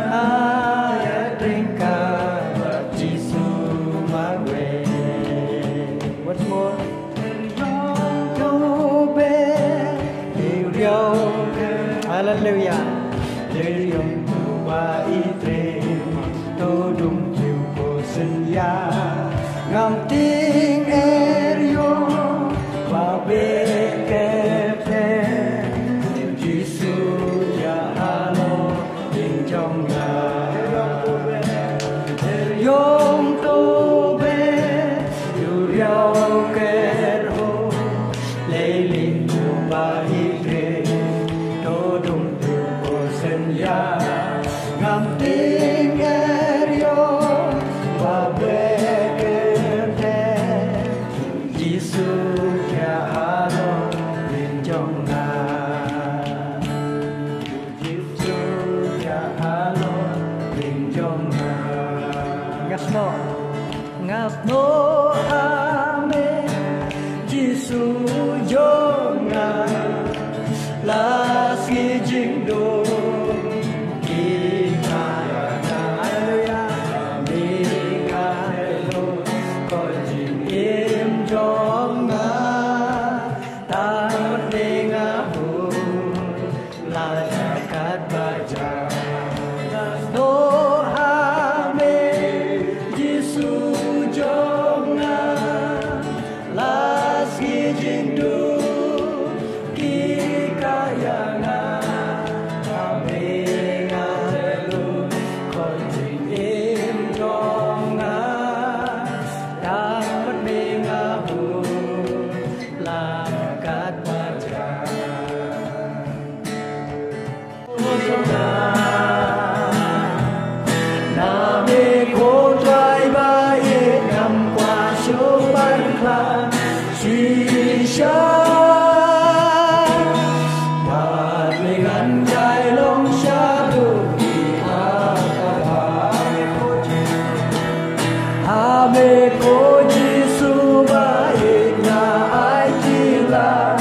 Ayat ringkas Yesu mawe. Once more. Hallelujah. Để ông tu ba y tre tô đúng chiều cô sinh ya ngắm tiếng erio và bê kẹp thế Giêsu ya halo in trong ngài yom tô bê yêu riau kẹt hồ lấy linh tu ba y tre tô đúng chiều cô sinh ya ngắm tiếng erio và bê kẹp thế Giêsu ya halo in trong ngài Giêsu ya halo in trong ngài ngapno amen Giêsu yo ngài là khi chính đồ Giêsu ba nhà ai chỉ là